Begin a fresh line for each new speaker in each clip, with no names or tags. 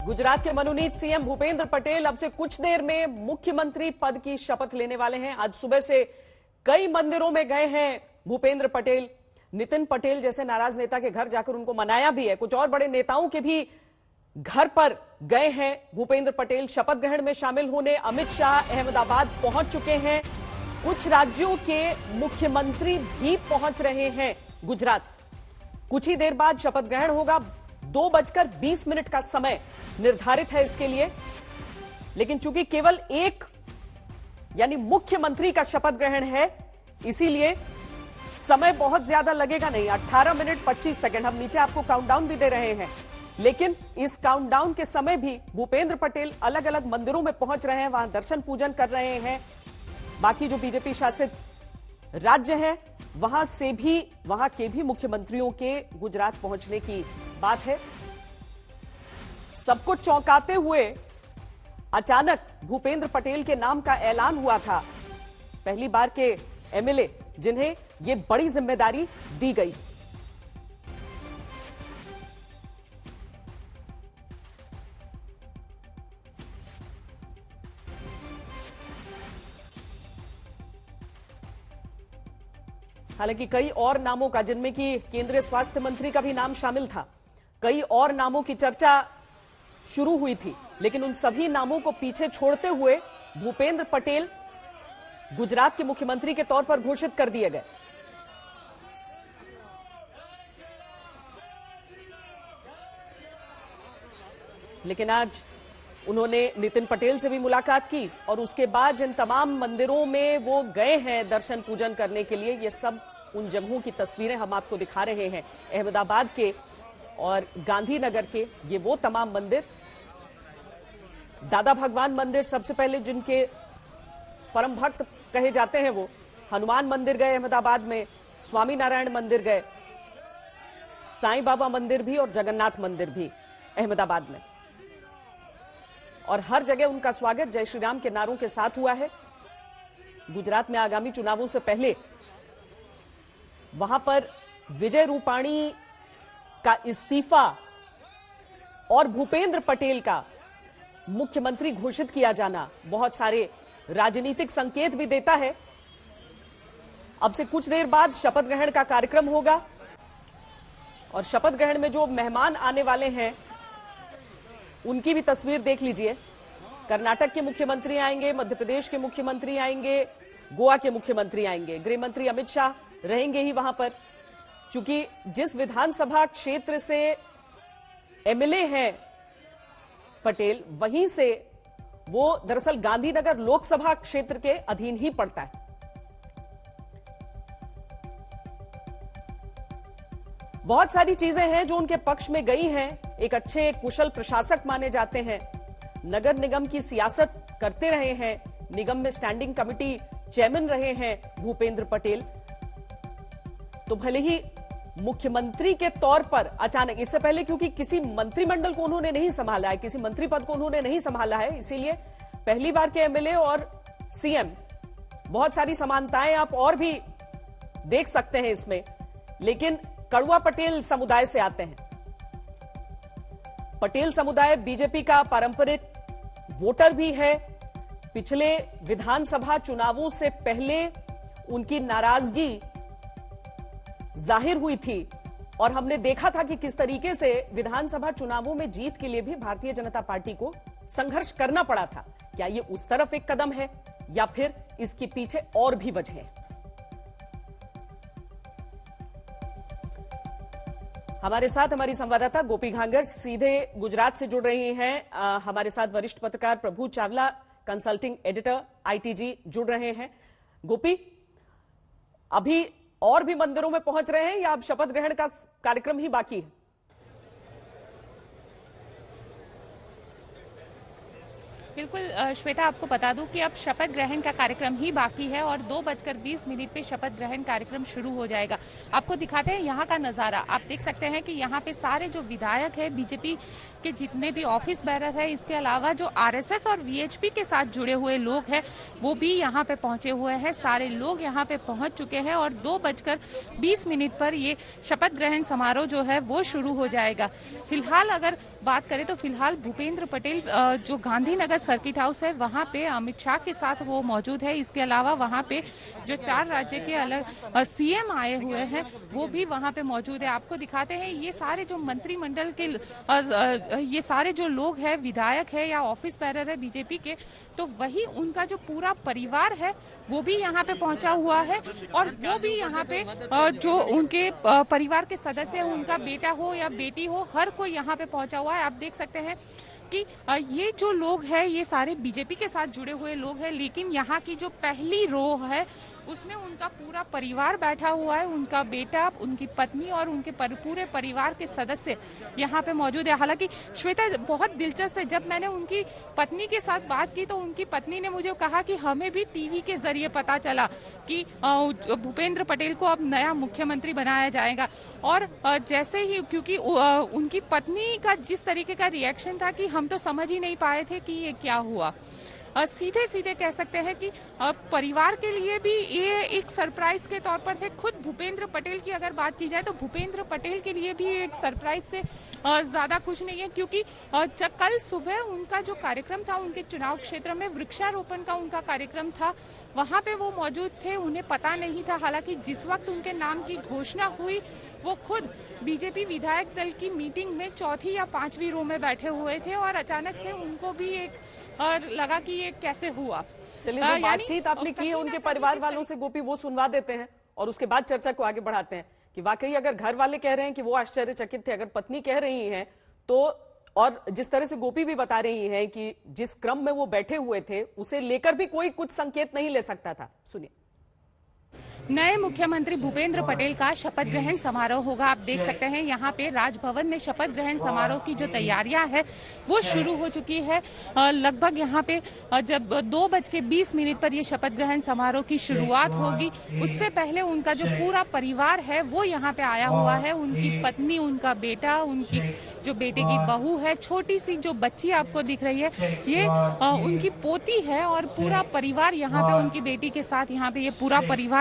गुजरात के मनोनीत सीएम भूपेंद्र पटेल अब से कुछ देर में मुख्यमंत्री पद की शपथ लेने वाले हैं। आज सुबह से कई मंदिरों में गए हैं भूपेंद्र पटेल। नितिन पटेल जैसे नाराज नेता के घर जाकर उनको मनाया भी है। कुछ और बड़े नेताओं के भी घर पर गए हैं भूपेंद्र पटेल शपथ ग्रहण में शामिल होने। अमित शाह अहमदाबाद पहुंच चुके हैं। कुछ राज्यों के मुख्यमंत्री भी पहुंच रहे हैं गुजरात। कुछ ही देर बाद शपथ ग्रहण होगा। 2:20 का समय निर्धारित है इसके लिए, लेकिन चूंकि केवल एक यानी मुख्यमंत्री का शपथ ग्रहण है, इसीलिए समय बहुत ज्यादा लगेगा नहीं। 18 मिनट 25 सेकंड हम नीचे आपको काउंटडाउन भी दे रहे हैं, लेकिन इस काउंटडाउन के समय भी भूपेंद्र पटेल अलग अलग मंदिरों में पहुंच रहे हैं, वहां दर्शन पूजन कर रहे हैं। बाकी जो बीजेपी शासित राज्य हैं वहां के भी मुख्यमंत्रियों के गुजरात पहुंचने की बात है। सबको चौंकाते हुए अचानक भूपेंद्र पटेल के नाम का ऐलान हुआ था। पहली बार के एमएलए जिन्हें यह बड़ी जिम्मेदारी दी गई। हालांकि कई और नामों का, जिनमें कि केंद्रीय स्वास्थ्य मंत्री का भी नाम शामिल था, कई और नामों की चर्चा शुरू हुई थी, लेकिन उन सभी नामों को पीछे छोड़ते हुए भूपेंद्र पटेल गुजरात के मुख्यमंत्री के तौर पर घोषित कर दिए गए। लेकिन आज उन्होंने नितिन पटेल से भी मुलाकात की और उसके बाद जिन तमाम मंदिरों में वो गए हैं दर्शन पूजन करने के लिए, ये सब उन जगहों की तस्वीरें हम आपको दिखा रहे हैं। अहमदाबाद के और गांधीनगर के ये वो तमाम मंदिर, दादा भगवान मंदिर सबसे पहले जिनके परम भक्त कहे जाते हैं, वो हनुमान मंदिर गए अहमदाबाद में, स्वामी नारायण मंदिर गए, साईं बाबा मंदिर भी और जगन्नाथ मंदिर भी अहमदाबाद में। और हर जगह उनका स्वागत जय श्री राम के नारों के साथ हुआ है। गुजरात में आगामी चुनावों से पहले वहां पर विजय रूपाणी का इस्तीफा और भूपेंद्र पटेल का मुख्यमंत्री घोषित किया जाना बहुत सारे राजनीतिक संकेत भी देता है। अब से कुछ देर बाद शपथ ग्रहण का कार्यक्रम होगा और शपथ ग्रहण में जो मेहमान आने वाले हैं उनकी भी तस्वीर देख लीजिए। कर्नाटक के मुख्यमंत्री आएंगे, मध्य प्रदेश के मुख्यमंत्री आएंगे, गोवा के मुख्यमंत्री आएंगे, गृह मंत्री अमित शाह रहेंगे ही वहां पर। चूंकि जिस विधानसभा क्षेत्र से एमएलए हैं पटेल, वहीं से वो दरअसल गांधीनगर लोकसभा क्षेत्र के अधीन ही पड़ता है। बहुत सारी चीजें हैं जो उनके पक्ष में गई हैं। एक अच्छे कुशल प्रशासक माने जाते हैं, नगर निगम की सियासत करते रहे हैं, निगम में स्टैंडिंग कमेटी चेयरमैन रहे हैं भूपेंद्र पटेल। तो भले ही मुख्यमंत्री के तौर पर अचानक, इससे पहले क्योंकि किसी मंत्रिमंडल को उन्होंने नहीं संभाला है, किसी मंत्री पद को उन्होंने नहीं संभाला है, इसीलिए पहली बार के एमएलए और सीएम, बहुत सारी समानताएं आप और भी देख सकते हैं इसमें। लेकिन कड़वा पटेल समुदाय से आते हैं। पटेल समुदाय बीजेपी का पारंपरिक वोटर भी है। पिछले विधानसभा चुनावों से पहले उनकी नाराजगी जाहिर हुई थी और हमने देखा था कि किस तरीके से विधानसभा चुनावों में जीत के लिए भी भारतीय जनता पार्टी को संघर्ष करना पड़ा था। क्या ये उस तरफ एक कदम है या फिर इसके पीछे और भी वजह है? हमारे साथ हमारी संवाददाता गोपी घांगर सीधे गुजरात से जुड़ रही हैं। हमारे साथ वरिष्ठ पत्रकार प्रभु चावला, कंसल्टिंग एडिटर आईटीजी जुड़ रहे हैं। गोपी, अभी और भी मंदिरों में पहुंच रहे हैं या अब शपथ ग्रहण का कार्यक्रम ही बाकी है?
बिल्कुल श्वेता, आपको बता दूं कि अब शपथ ग्रहण का कार्यक्रम ही बाकी है और 2:20 पे शपथ ग्रहण कार्यक्रम शुरू हो जाएगा। आपको दिखाते हैं यहाँ का नज़ारा। आप देख सकते हैं कि यहाँ पे सारे जो विधायक हैं, बीजेपी के जितने भी ऑफिस बेरर है, इसके अलावा जो आरएसएस और वीएचपी के साथ जुड़े हुए लोग हैं वो भी यहाँ पे पहुंचे हुए हैं। सारे लोग यहाँ पे पहुंच चुके हैं और 2:20 पर ये शपथ ग्रहण समारोह जो है वो शुरू हो जाएगा। फिलहाल अगर बात करें तो फिलहाल भूपेंद्र पटेल जो गांधीनगर सर्किट हाउस है वहां पे अमित शाह के साथ वो मौजूद है। इसके अलावा वहां पे जो 4 राज्य के अलग सीएम आए हुए हैं वो भी वहां पे मौजूद है। आपको दिखाते हैं ये सारे जो मंत्रिमंडल के ये सारे जो लोग हैं, विधायक है या ऑफिस बेरर है बीजेपी के, तो वही उनका जो पूरा परिवार है वो भी यहाँ पे पहुंचा हुआ है। और वो भी यहाँ पे जो उनके परिवार के सदस्य हैं, उनका बेटा हो या बेटी हो, हर कोई यहाँ पे पहुंचा हुआ है। आप देख सकते हैं कि ये जो लोग हैं ये सारे बीजेपी के साथ जुड़े हुए लोग हैं, लेकिन यहाँ की जो पहली रो है उसमें उनका पूरा परिवार बैठा हुआ है। उनका बेटा, उनकी पत्नी और उनके पूरे परिवार के सदस्य यहाँ पे मौजूद है। हालांकि श्वेता, बहुत दिलचस्प है, जब मैंने उनकी पत्नी के साथ बात की तो उनकी पत्नी ने मुझे कहा कि हमें भी टीवी के जरिए पता चला कि भूपेंद्र पटेल को अब नया मुख्यमंत्री बनाया जाएगा। और जैसे ही, क्योंकि उनकी पत्नी का जिस तरीके का रिएक्शन था कि हम तो समझ ही नहीं पाए थे कि ये क्या हुआ। सीधे सीधे कह सकते हैं कि परिवार के लिए भी ये एक सरप्राइज के तौर पर थे। खुद भूपेंद्र पटेल की अगर बात की जाए तो भूपेंद्र पटेल के लिए भी एक सरप्राइज से ज्यादा कुछ नहीं है, क्योंकि कल सुबह उनका जो कार्यक्रम था, उनके चुनाव क्षेत्र में वृक्षारोपण का उनका कार्यक्रम था, वहां पे वो मौजूद थे। उन्हें पता नहीं था, हालांकि जिस वक्त उनके नाम की घोषणा हुई वो खुद बीजेपी विधायक दल की मीटिंग में 4थी या 5वीं रो में बैठे हुए थे और अचानक से उनको भी एक लगा कि ये कैसे हुआ।
चलिए, जो बातचीत आपने की है उनके परिवार वालों से गोपी, वो सुनवा देते हैं और उसके बाद चर्चा को आगे बढ़ाते हैं कि वाकई अगर घर वाले कह रहे हैं कि वो आश्चर्यचकित थे, अगर पत्नी कह रही हैं तो, और जिस तरह से गोपी भी बता रही हैं कि जिस क्रम में वो बैठे हुए थे उसे लेकर भी कोई कुछ संकेत नहीं ले सकता था। सुनिए।
नए मुख्यमंत्री भूपेंद्र पटेल का शपथ ग्रहण समारोह होगा। आप देख सकते हैं यहाँ पे राजभवन में शपथ ग्रहण समारोह की जो तैयारियां है वो शुरू हो चुकी है। लगभग यहाँ पे जब 2:20 पर ये शपथ ग्रहण समारोह की शुरुआत होगी, उससे पहले उनका जो पूरा परिवार है वो यहाँ पे आया हुआ है। उनकी पत्नी, उनका बेटा, उनकी जो बेटे की बहू है, छोटी सी जो बच्ची आपको दिख रही है, ये उनकी पोती है और पूरा परिवार यहाँ पे उनकी बेटी के साथ यहाँ पे ये पूरा परिवार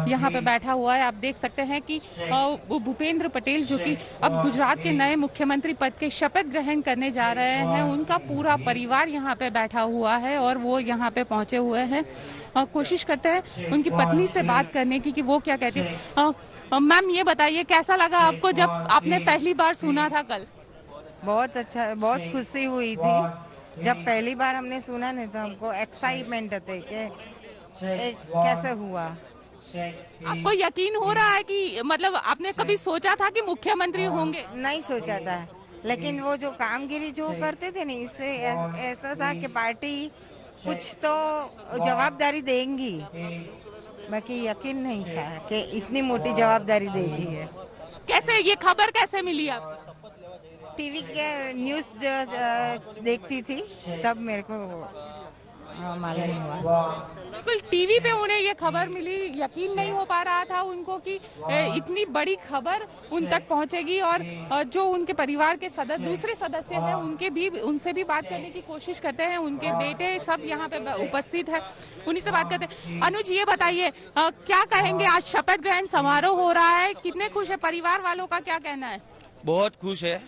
यहाँ पे बैठा हुआ है। आप देख सकते हैं कि भूपेंद्र पटेल जो कि अब गुजरात के नए मुख्यमंत्री पद के शपथ ग्रहण करने जा रहे हैं, उनका पूरा परिवार यहाँ पे बैठा हुआ है और वो यहाँ पे पहुंचे हुए हैं। कोशिश करते हैं उनकी पत्नी से बात करने की कि वो क्या कहती है। मैम, ये बताइए कैसा लगा आपको जब आपने पहली बार सुना था कल?
बहुत अच्छा, बहुत खुशी हुई थी जब पहली बार हमने सुना नहीं था। हमको एक्साइटमेंट थे कि कैसे हुआ।
आपको यकीन हो रहा है कि मतलब आपने कभी सोचा था कि मुख्यमंत्री होंगे?
नहीं सोचा था, लेकिन वो जो कामगिरी जो करते थे नहीं, इससे ऐसा था कि पार्टी कुछ तो जवाबदारी देंगी, बाकी यकीन नहीं था कि इतनी मोटी जवाबदारी देगी है।
कैसे ये खबर कैसे मिली आपको?
टीवी के न्यूज देखती थी तब मेरे को मालूम हुआ।
बिल्कुल, टीवी पे उन्हें ये खबर मिली, यकीन नहीं हो पा रहा था उनको कि इतनी बड़ी खबर उन तक पहुंचेगी। और जो उनके परिवार के दूसरे सदस्य हैं उनसे भी बात करने की कोशिश करते हैं। उनके बेटे सब यहाँ पे उपस्थित है, उन्हीं से बात करते हैं। अनुज, ये बताइए क्या कहेंगे, आज शपथ ग्रहण समारोह हो रहा है, कितने खुश है? परिवार वालों का क्या कहना है?
बहुत खुश है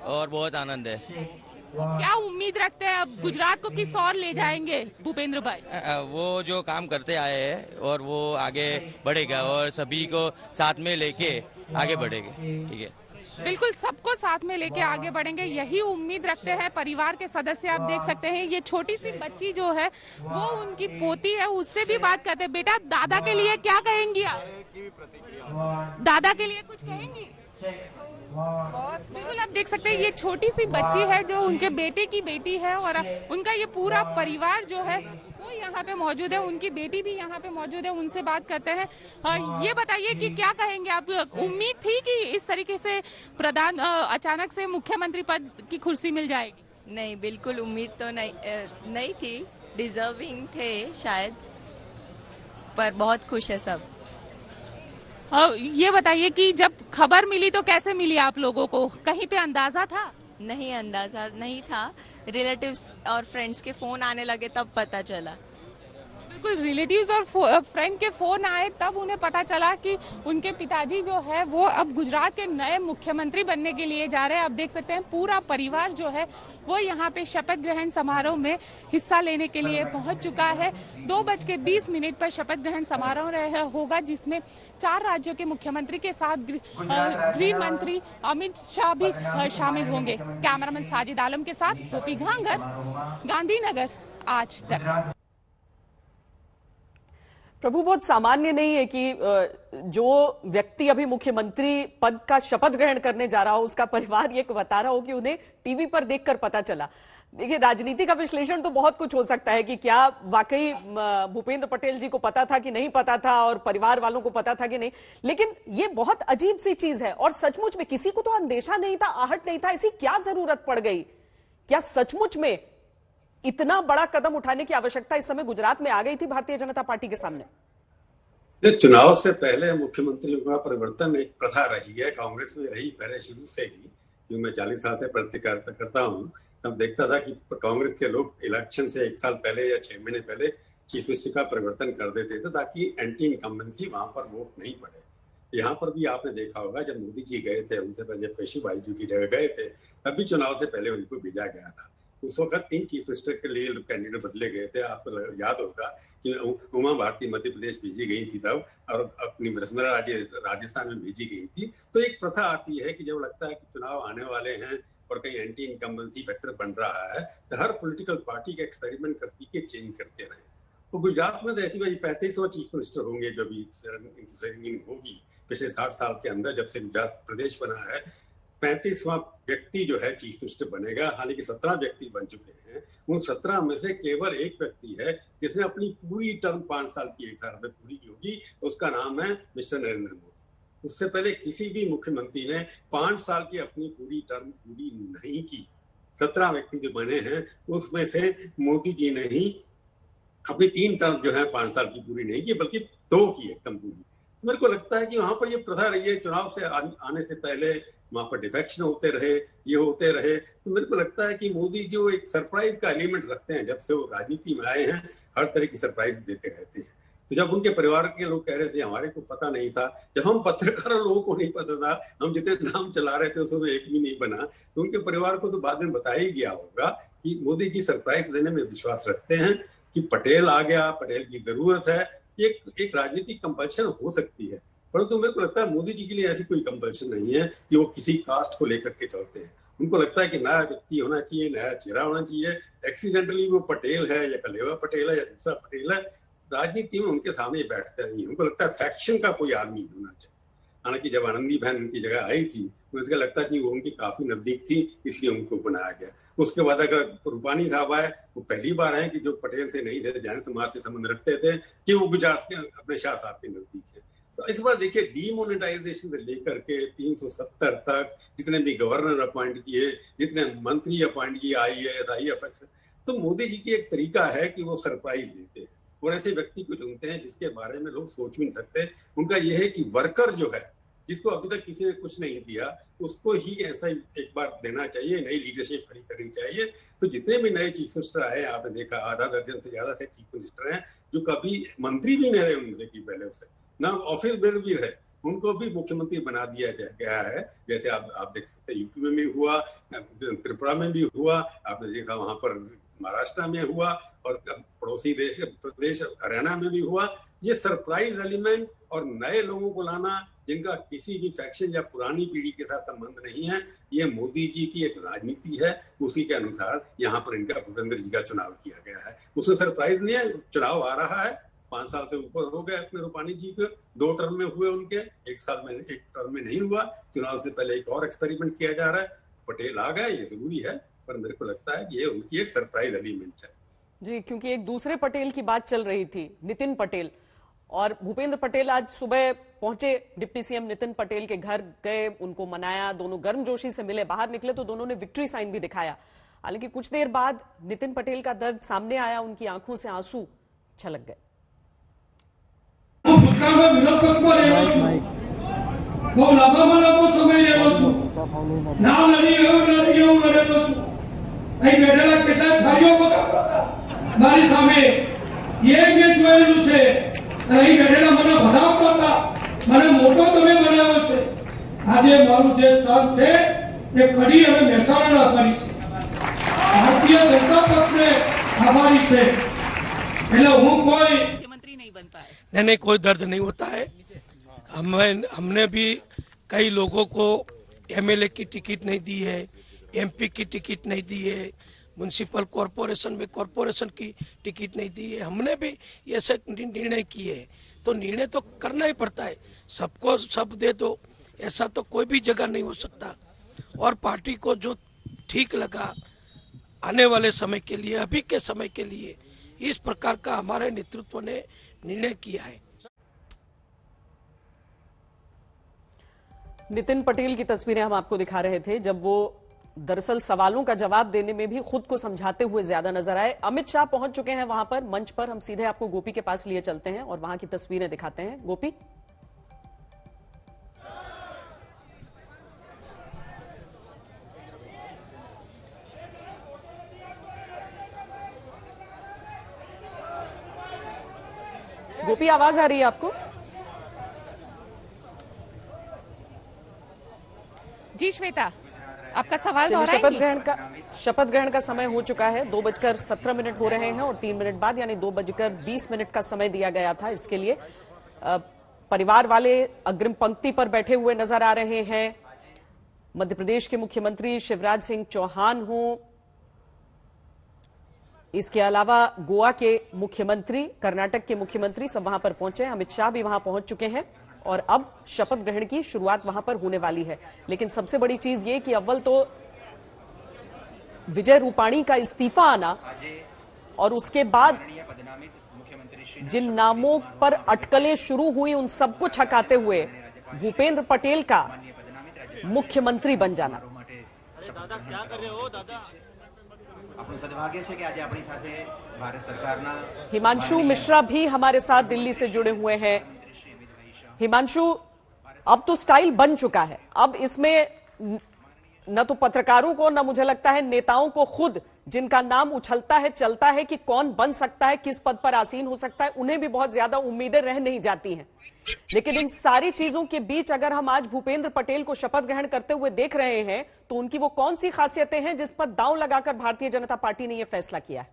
और बहुत आनंद है।
क्या उम्मीद रखते हैं अब गुजरात को किस ओर ले जाएंगे भूपेंद्र भाई?
वो जो काम करते आए हैं और वो आगे बढ़ेगा और सभी को साथ में लेके आगे बढ़ेंगे। ठीक है,
बिल्कुल, सबको साथ में लेके आगे बढ़ेंगे, यही उम्मीद रखते हैं परिवार के सदस्य। आप देख सकते हैं ये छोटी सी बच्ची जो है वो उनकी पोती है, उससे भी बात करते हैं। बेटा, दादा के लिए क्या कहेंगी आप? दादा के लिए कुछ कहेंगी? बिल्कुल, आप देख सकते हैं ये छोटी सी बच्ची है जो उनके बेटे की बेटी है और उनका ये पूरा परिवार जो है वो यहाँ पे मौजूद है। उनकी बेटी भी यहाँ पे मौजूद है, उनसे बात करते हैं। ये बताइए कि क्या कहेंगे आप? उम्मीद थी कि इस तरीके से अचानक से मुख्यमंत्री पद की कुर्सी मिल जाएगी?
नहीं, बिल्कुल उम्मीद तो नहीं थी, डिजर्विंग थे शायद, पर बहुत खुश है सब।
ये बताइए कि जब खबर मिली तो कैसे मिली आप लोगों को? कहीं पे अंदाजा था?
नहीं, अंदाजा नहीं था, रिलेटिव्स और फ्रेंड्स के फोन आने लगे तब पता चला।
बिल्कुल, रिलेटिव्स और फ्रेंड के फोन आए तब उन्हें पता चला कि उनके पिताजी जो है वो अब गुजरात के नए मुख्यमंत्री बनने के लिए जा रहे हैं। आप देख सकते हैं पूरा परिवार जो है वो यहाँ पे शपथ ग्रहण समारोह में हिस्सा लेने के लिए पहुंच चुका है। 2:20 पर शपथ ग्रहण समारोह होगा, जिसमें 4 राज्यों के मुख्यमंत्री के साथ गृह मंत्री अमित शाह भी शामिल होंगे। कैमरामैन साजिद आलम के साथ गोपी घांगर, गांधीनगर आज तक।
प्रभु, बहुत सामान्य नहीं है कि जो व्यक्ति अभी मुख्यमंत्री पद का शपथ ग्रहण करने जा रहा हो उसका परिवार ये बता रहा हो कि उन्हें टीवी पर देखकर पता चला। देखिए, राजनीति का विश्लेषण तो बहुत कुछ हो सकता है कि क्या वाकई भूपेंद्र पटेल जी को पता था कि नहीं पता था और परिवार वालों को पता था कि नहीं, लेकिन ये बहुत अजीब सी चीज है। और सचमुच में किसी को तो अंदेशा नहीं था, आहट नहीं था, ऐसी क्या जरूरत पड़ गई? क्या सचमुच में इतना बड़ा कदम उठाने की आवश्यकता इस समय गुजरात में आ गई थी भारतीय जनता पार्टी के सामने?
चुनाव से पहले मुख्यमंत्री का परिवर्तन एक प्रथा रही है, कांग्रेस में रही पहले शुरू से ही। क्योंकि मैं 40 साल से पत्रकारिता करता हूँ, तब देखता था कि कांग्रेस के लोग इलेक्शन से 1 साल पहले या 6 महीने पहले चीफ मिनिस्टर का परिवर्तन कर देते थे ताकि एंटी इनकम्बेंसी वहां पर वोट नहीं पड़े। यहाँ पर भी आपने देखा होगा, जब मोदी जी गए थे, उनसे पहले केशुभाई जी की जगह गए थे, तब भी चुनाव से पहले उनको भेजा गया था। उस वक्त 3 चीफ मिनिस्टर के लिए कैंडिडेट बदले गए थे। आपको याद होगा कि उमा भारती मध्य प्रदेश भेजी गई थी तब, और अपनी वसुंधरा राजस्थान में भेजी गई थी। तो एक प्रथा आती है कि जब लगता है कि चुनाव आने वाले हैं और कहीं एंटी इनकम्बेंसी फैक्टर बन रहा है, तो हर पॉलिटिकल पार्टी का एक्सपेरिमेंट करती के चेंज करते रहे। तो गुजरात में तो ऐसी भाई 3500 चीफ मिनिस्टर होंगे जो भी सेरेमनी होगी पिछले 60 साल के अंदर, जब से गुजरात प्रदेश बना है। 35वां व्यक्ति जो है चीफ मिनिस्टर बनेगा। हालांकि 17 व्यक्ति बन चुके हैं, उन 17 में से केवल एक व्यक्ति है जिसने अपनी पूरी टर्म 5 साल की 1 साल में पूरी की होगी, उसका नाम है मिस्टर नरेंद्र मोदी। उससे पहले किसी भी मुख्यमंत्री ने 5 साल की अपनी पूरी टर्म पूरी नहीं की। 17 व्यक्ति जो बने हैं उसमें से मोदी जी ने ही अपनी 3 टर्म जो है 5 साल की पूरी नहीं की, बल्कि 2 की एकदम पूरी। तो मेरे को लगता है कि वहां पर ये प्रथा रही है, चुनाव से आने से पहले वहां पर डिफेक्शन होते रहे, ये होते रहे। तो मेरे को लगता है कि मोदी जो एक सरप्राइज का एलिमेंट रखते हैं, जब से वो राजनीति में आए हैं हर तरह की सरप्राइज देते रहते हैं। तो जब उनके परिवार के लोग कह रहे थे हमारे को पता नहीं था, जब हम पत्रकार लोगों को नहीं पता था, हम जितने नाम चला रहे थे उसमें एक भी नहीं बना, तो उनके परिवार को तो बाद में बताया ही गया होगा कि मोदी जी सरप्राइज देने में विश्वास रखते हैं कि पटेल आ गया, पटेल की जरूरत है। एक राजनीतिक कंपल्शन हो सकती है, परंतु मेरे को लगता है मोदी जी के लिए ऐसी कोई कंपल्शन नहीं है कि वो किसी कास्ट को लेकर के चलते हैं। उनको लगता है कि नया व्यक्ति होना चाहिए, नया चेहरा होना चाहिए। एक्सीडेंटली वो पटेल है या कलेवा पटेल है या दूसरा पटेल है, राजनीति में उनके सामने बैठते नहीं। उनको लगता है फैक्शन का कोई आदमी होना चाहिए। हालांकि जब आनंदी बहन उनकी जगह आई थी, मुझे लगता थी वो उनकी काफी नजदीक थी, इसलिए उनको बनाया गया। उसके बाद अगर रूपानी साहब आए, वो पहली बार है कि जो पटेल से नहीं थे, जैन समाज से संबंध रखते थे, कि वो गुजरात के अपने शाह साहब के नजदीक है। तो इस बार देखिए, डीमोनेटाइजेशन से लेकर के 370 तक जितने भी गवर्नर अपॉइंट किए, जितने मंत्री अपॉइंट किए, IAS, IFS, तो मोदी जी की एक तरीका है कि वो सरप्राइज देते हैं और ऐसे व्यक्ति को चुनते हैं जिसके बारे में लोग सोच भी नहीं सकते। उनका यह है कि वर्कर जो है, जिसको अभी तक किसी ने कुछ नहीं दिया, उसको ही ऐसा एक बार देना चाहिए, नई लीडरशिप खड़ी करनी चाहिए। तो जितने भी नए चीफ मिनिस्टर आए, आपने देखा आधा दर्जन से ज्यादा से चीफ मिनिस्टर हैं जो कभी मंत्री भी नहीं रहे उनसे की पहले, उससे ना ऑफिस बेयर भी रहे, उनको भी मुख्यमंत्री बना दिया गया है। जैसे आप देख सकते हैं, यूपी में भी हुआ, त्रिपुरा में भी हुआ, आपने देखा वहां पर महाराष्ट्र में हुआ, और पड़ोसी देश प्रदेश हरियाणा में भी हुआ। ये सरप्राइज एलिमेंट और नए लोगों को लाना जिनका किसी भी फैक्शन या पुरानी पीढ़ी के साथ संबंध नहीं है, ये मोदी जी की एक राजनीति है। उसी के अनुसार यहाँ पर इनका भूपेंद्र जी का चुनाव किया गया है। उसमें सरप्राइज नहीं है, चुनाव आ रहा है। 5 साल से ऊपर हो गए अपने रूपानी जी के, 2 टर्म में हुए उनके, 1 साल में 1 टर्म में नहीं हुआ। चुनाव से पहले एक और एक्सपेरिमेंट किया जा रहा है। पटेल आ गए, ये जरूरी है, पर मेरे को लगता है कि ये उनकी एक सरप्राइज एलिमेंट है
जी। क्योंकि एक दूसरे पटेल की बात चल रही थी, नितिन पटेल, और भूपेंद्र पटेल आज सुबह पहुंचे, डिप्टी सीएम नितिन पटेल के घर गए, उनको मनाया, दोनों गर्मजोशी से मिले, बाहर निकले तो दोनों ने विक्ट्री साइन भी दिखाया। हालांकि कुछ देर बाद नितिन पटेल का दर्द सामने आया, उनकी आंखों से आंसू छलक गए।
મારી સામે એ મેં જોયેલું છે. અહીં બેઠેલા મને ભણાવતા હતા, મને મોટો તમે બનાવ્યો છે. આજે મારું જે સ્થાન છે તે કડી અને મહેસાણાના આભારી છે. ભારતીય જનતા પક્ષને આભારી છે. એટલે હું કોઈ
मुख्यमंत्री नहीं बन पाए.
नहीं, कोई दर्द नहीं होता है. हमने भी कई लोगों को एमएलए की टिकट नहीं दी है, एमपी की टिकट नहीं दी है, म्युनिसिपल कॉरपोरेशन में कॉरपोरेशन की टिकट नहीं दी है. हमने भी ऐसे निर्णय किए हैं. तो निर्णय तो करना ही पड़ता है. सबको सब दे दो ऐसा तो कोई भी जगह नहीं हो सकता. और पार्टी को जो ठीक लगा आने वाले समय के लिए, अभी के समय के लिए, इस प्रकार का हमारे नेतृत्व ने निर्णय किया है.
नितिन पटेल की तस्वीरें हम आपको दिखा रहे थे जब वो दरअसल सवालों का जवाब देने में भी खुद को समझाते हुए ज्यादा नजर आए. अमित शाह पहुंच चुके हैं वहां पर मंच पर. हम सीधे आपको गोपी के पास लिए चलते हैं और वहां की तस्वीरें दिखाते हैं. गोपी, गोपी आवाज आ रही है आपको?
जी श्वेता, आपका सवाल
चलिए,
दोहराएंगे?
शपथ ग्रहण का समय हो चुका है. 2:17 हो रहे हैं और 3 मिनट बाद यानी 2:20 का समय दिया गया था इसके लिए. परिवार वाले अग्रिम पंक्ति पर बैठे हुए नजर आ रहे हैं. मध्य प्रदेश के मुख्यमंत्री शिवराज सिंह चौहान हों, इसके अलावा गोवा के मुख्यमंत्री, कर्नाटक के मुख्यमंत्री सब वहां पर पहुंचे. अमित शाह भी वहां पहुंच चुके हैं और अब शपथ ग्रहण की शुरुआत वहां पर होने वाली है. लेकिन सबसे बड़ी चीज ये कि अव्वल तो विजय रूपाणी का इस्तीफा आना और उसके बाद जिन नामों पर अटकलें शुरू हुई उन सबको छकाते हुए भूपेंद्र पटेल का मुख्यमंत्री बन जाना. हिमांशु मिश्रा भी हमारे साथ दिल्ली से जुड़े हुए हैं. हिमांशु, अब तो स्टाइल बन चुका है. अब इसमें न तो पत्रकारों को, न मुझे लगता है नेताओं को खुद जिनका नाम उछलता है चलता है कि कौन बन सकता है, किस पद पर आसीन हो सकता है, उन्हें भी बहुत ज्यादा उम्मीदें रह नहीं जाती हैं. लेकिन इन सारी चीजों के बीच अगर हम आज भूपेंद्र पटेल को शपथ ग्रहण करते हुए देख रहे हैं तो उनकी वो कौन सी खासियतें हैं जिस पर दांव लगाकर भारतीय जनता पार्टी ने यह फैसला किया है?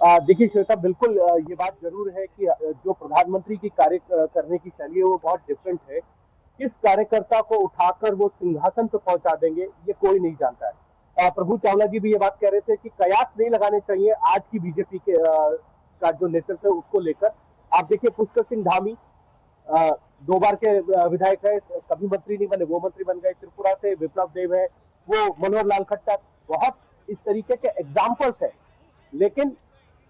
देखिए श्वेता, बिल्कुल ये बात जरूर है कि जो प्रधानमंत्री की कार्य करने की शैली है वो बहुत डिफरेंट है. किस कार्यकर्ता को उठाकर वो सिंहासन पे पहुंचा देंगे ये कोई नहीं जानता है. प्रभु चावला जी भी ये बात कह रहे थे कि कयास नहीं लगाने चाहिए आज की बीजेपी के का जो नेतृत्व है उसको लेकर. आप देखिए, पुष्कर सिंह धामी 2 बार के विधायक है, कभी मंत्री नहीं बने, वो मंत्री बन गए. त्रिपुरा से विप्लव देव है, वो मनोहर लाल खट्टर, बहुत इस तरीके के एग्जाम्पल्स है. लेकिन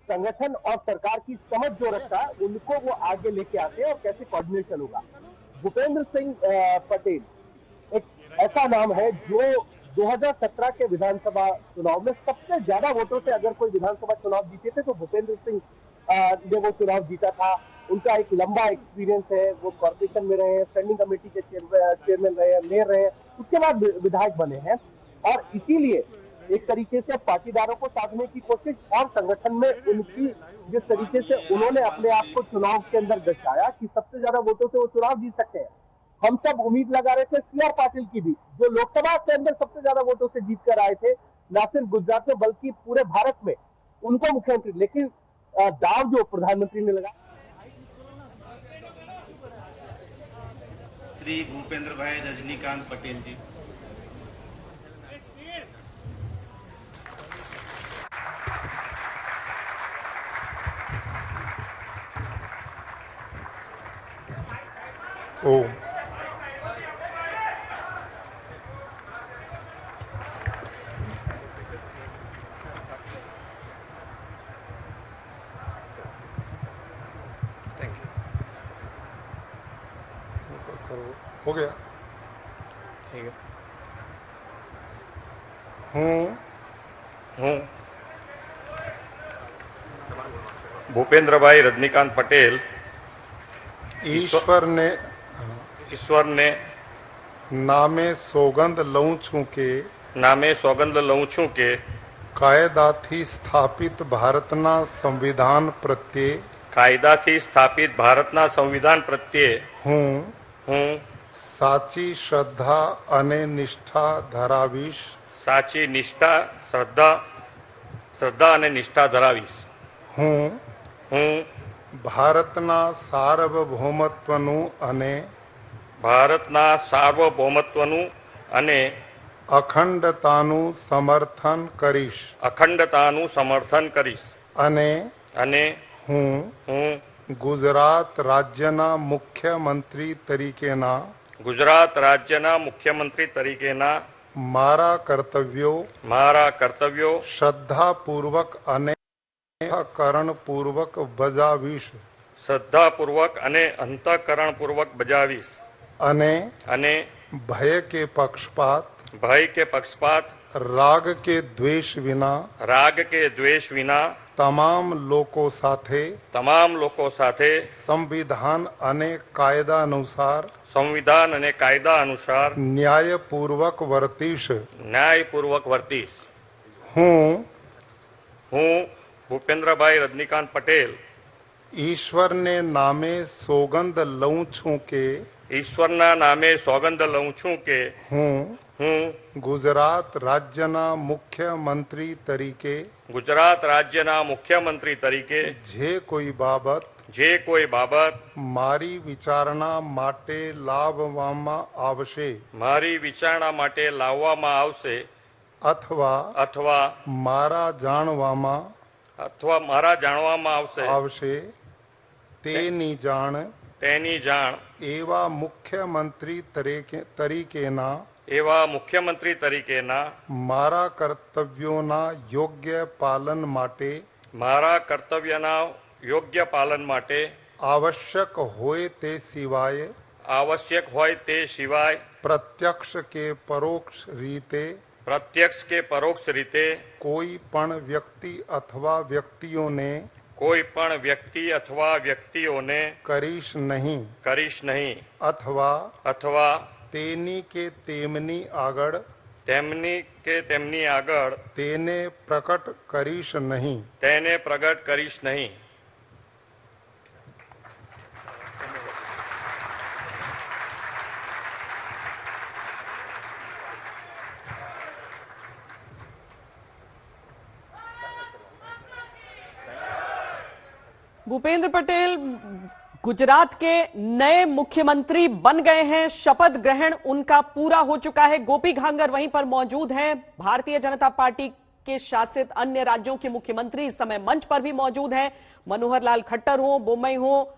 संगठन और सरकार की समझ जो रखता है उनको वो आगे लेके आते हैं और कैसे कोऑर्डिनेशन होगा. भूपेंद्र सिंह पटेल एक ऐसा नाम है जो 2017 के विधानसभा चुनाव में सबसे ज्यादा वोटों से अगर कोई विधानसभा चुनाव जीते थे तो भूपेंद्र सिंह ने वो चुनाव जीता था. उनका एक लंबा एक्सपीरियंस है. वो कॉर्पोरेशन में रहे हैं, स्टैंडिंग कमेटी के चेयरमैन रहे हैं, मेयर रहे हैं, उसके बाद विधायक बने हैं. और इसीलिए एक तरीके से पाटीदारों को साधने की कोशिश और संगठन में उनकी जिस तरीके से उन्होंने अपने आप को चुनाव के अंदर दर्शाया कि सबसे ज्यादा वोटों से वो चुनाव जीत सकते हैं. हम सब उम्मीद लगा रहे थे सीआर पाटिल की भी, जो लोकसभा के अंदर सबसे ज्यादा वोटों से जीत कर आए थे, न सिर्फ गुजरात में बल्कि पूरे भारत में, उनको मुख्यमंत्री. लेकिन दाव जो प्रधानमंत्री ने लगा.
श्री भूपेंद्र भाई रजनीकांत पटेल जी.
ओ थैंक यू. हो गया. ठीक है.
हूँ भूपेंद्र भाई रजनीकांत पटेल
ईश्वर ने
नामे सौगंध लऊं छूं के
કાયદાથી સ્થાપિત ભારતના સંવિધાન પ્રત્યે
કાયદાથી સ્થાપિત ભારતના સંવિધાન પ્રત્યે હું
સાચી શ્રદ્ધા અને નિષ્ઠા ધરાવીશ.
સાચી શ્રદ્ધા અને નિષ્ઠા ધરાવીશ. હું
ભારતના સાર્વભૌમત્વનું અને અખંડતાનું સમર્થન કરીશ. અને હું ગુજરાત રાજ્યના મુખ્યમંત્રી તરીકેના મારા કર્તવ્યો શ્રદ્ધાપૂર્વક અને અંતઃકરણપૂર્વક બજાવીશ. અને ભય કે પક્ષપાત રાગ કે દ્વેષ વિના તમામ લોકો સાથે સંવિધાન અને કાયદા અનુસાર ન્યાયપૂર્વક વર્તીશ. હું
ભૂપેન્દ્રભાઈ રજનીકાંત પટેલ
ઈશ્વરના નામે સોગંદ લઉં છું કે હું ગુજરાત રાજ્યના મુખ્યમંત્રી તરીકે જે કોઈ બાબત મારી વિચારણા માટે લાવવામાં આવશે અથવા મારા જાણવામાં આવશે તેની જાણ એવા મુખ્યમંત્રી તરીકેના મારા કર્તવ્યોના યોગ્ય પાલન માટે આવશ્યક હોય તે સિવાય પ્રત્યક્ષ કે પરોક્ષ રીતે કોઈ પણ વ્યક્તિ અથવા વ્યક્તિઓને કરીશ નહીં અથવા તેની કે તેમની આગળ તેને પ્રકટ કરીશ નહીં.
भूपेंद्र पटेल गुजरात के नए मुख्यमंत्री बन गए हैं। शपथ ग्रहण उनका पूरा हो चुका है। गोपी घांगर वहीं पर मौजूद हैं। भारतीय जनता पार्टी के शासित अन्य राज्यों के मुख्यमंत्री इस समय मंच पर भी मौजूद हैं। मनोहर लाल खट्टर हो, बोम्मई हो,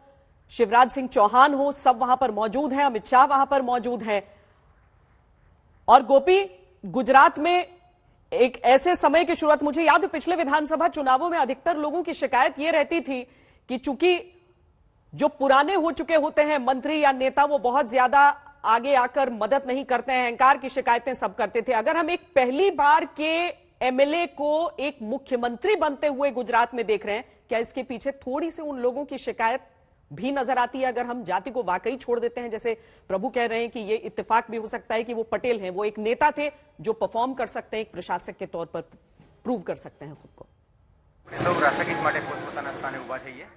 शिवराज सिंह चौहान हो, सब वहां पर मौजूद हैं। अमित शाह वहां पर मौजूद हैं। और गोपी, गुजरात में एक ऐसे समय की शुरुआत, मुझे याद है पिछले विधानसभा चुनावों में अधिकतर लोगों की शिकायत यह रहती थी कि चूंकि जो पुराने हो चुके होते हैं मंत्री या नेता, वो बहुत ज्यादा आगे आकर मदद नहीं करते हैं, अहंकार की शिकायतें सब करते थे। अगर हम एक पहली बार के एमएलए को एक मुख्यमंत्री बनते हुए गुजरात में देख रहे हैं, क्या इसके पीछे थोड़ी सी उन लोगों की शिकायत भी नजर आती है? अगर हम जाति को वाकई छोड़ देते हैं, जैसे प्रभु कह रहे हैं कि ये इत्तेफाक भी हो सकता है कि वो पटेल हैं, वो एक नेता थे जो परफॉर्म कर सकते हैं, एक प्रशासक के तौर पर प्रूव कर सकते हैं खुद को।
સૌ રાષ્ટ્રગીત માટે પોતપોતાના સ્થાને ઉભા થઈએ.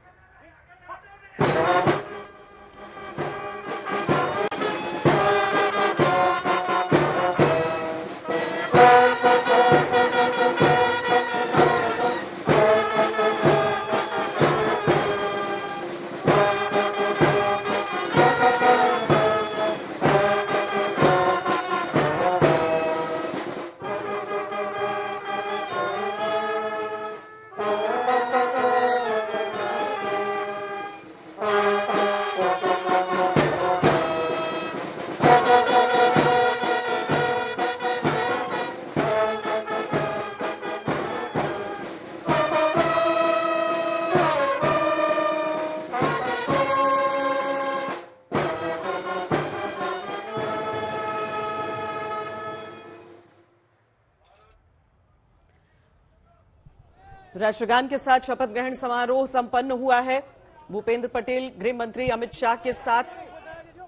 राष्ट्रगान के साथ शपथ ग्रहण समारोह संपन्न हुआ है। भूपेंद्र पटेल गृह मंत्री अमित शाह के साथ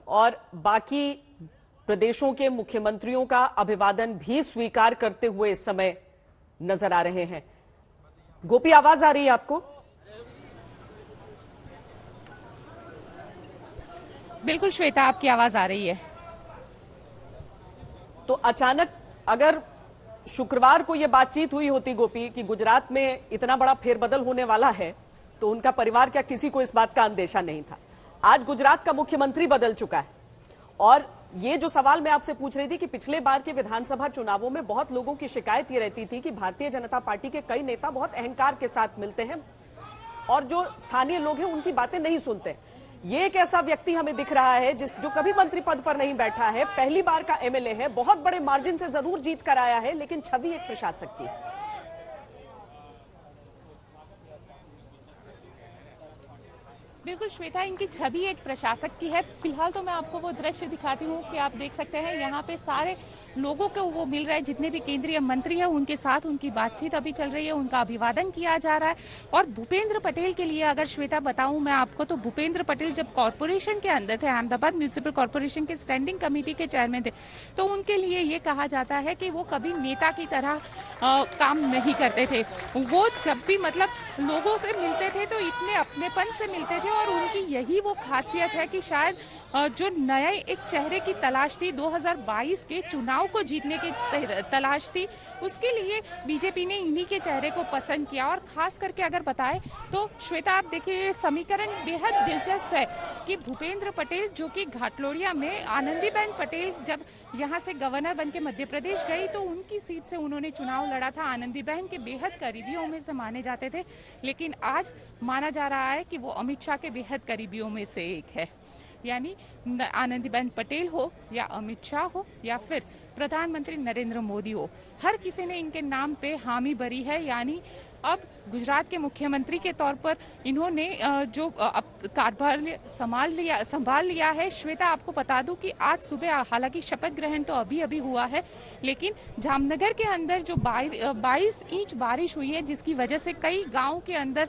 और बाकी प्रदेशों के मुख्यमंत्रियों का अभिवादन भी स्वीकार करते हुए इस समय नजर आ रहे हैं। गोपी, आवाज आ रही है आपको?
बिल्कुल श्वेता, आपकी आवाज आ रही है।
तो अचानक अगर शुक्रवार को यह बातचीत हुई होती गोपी कि गुजरात में इतना बड़ा फेरबदल होने वाला है, तो उनका परिवार क्या किसी को इस बात का अंदेशा नहीं था। आज गुजरात का मुख्यमंत्री बदल चुका है और ये जो सवाल मैं आपसे पूछ रही थी कि पिछले बार के विधानसभा चुनावों में बहुत लोगों की शिकायत ये रहती थी कि भारतीय जनता पार्टी के कई नेता बहुत अहंकार के साथ मिलते हैं और जो स्थानीय लोग हैं उनकी बातें नहीं सुनते। ये एक ऐसा व्यक्ति हमें दिख रहा है जो कभी मंत्री पद पर नहीं बैठा है, पहली बार का एमएलए है, बहुत बड़े मार्जिन से जरूर जीत कर आया है, लेकिन छवि एक प्रशासक की।
बिल्कुल श्वेता, इनकी छवि एक प्रशासक की है। फिलहाल तो मैं आपको वो दृश्य दिखाती हूँ कि आप देख सकते हैं यहाँ पे सारे लोगों को वो मिल रहा है, जितने भी केंद्रीय मंत्री हैं उनके साथ उनकी बातचीत अभी चल रही है, उनका अभिवादन किया जा रहा है। और भूपेंद्र पटेल के लिए अगर श्वेता बताऊं मैं आपको, तो भूपेंद्र पटेल जब कॉर्पोरेशन के अंदर थे, अहमदाबाद म्यूनिसिपल कॉर्पोरेशन के स्टैंडिंग कमेटी के चेयरमैन थे, तो उनके लिए ये कहा जाता है कि वो कभी नेता की तरह काम नहीं करते थे। वो जब भी मतलब लोगों से मिलते थे तो इतने अपनेपन से मिलते थे और उनकी यही वो खासियत है कि शायद जो नए एक चेहरे की तलाश थी, 2022 के चुनाव को जीतने की तलाश थी, उसके लिए बीजेपी ने इन्हीं के चेहरे को पसंद किया। और खास करके अगर बताएं तो श्वेता, आप देखिए समीकरण बेहद दिलचस्प है कि भूपेंद्र पटेल जो कि घाटलोड़िया में आनंदीबेन पटेल जब यहाँ से गवर्नर बन के मध्य प्रदेश गई तो उनकी सीट से उन्होंने चुनाव लड़ा था। आनंदीबेन के बेहद करीबियों में से माने जाते थे, लेकिन आज माना जा रहा है कि वो अमित शाह के बेहद करीबियों में से एक है। यानी आनंदीबेन पटेल हो या अमित शाह हो या फिर प्रधानमंत्री नरेंद्र मोदी हो, हर किसी ने इनके नाम पे हामी भरी है। यानी अब गुजरात के मुख्यमंत्री के तौर पर इन्होंने जो कारभार संभाल लिया है। श्वेता, आपको बता दूं कि आज सुबह हालांकि शपथ ग्रहण तो अभी अभी हुआ है, लेकिन जामनगर के अंदर जो 22 इंच बारिश हुई है, जिसकी वजह से कई गांव के अंदर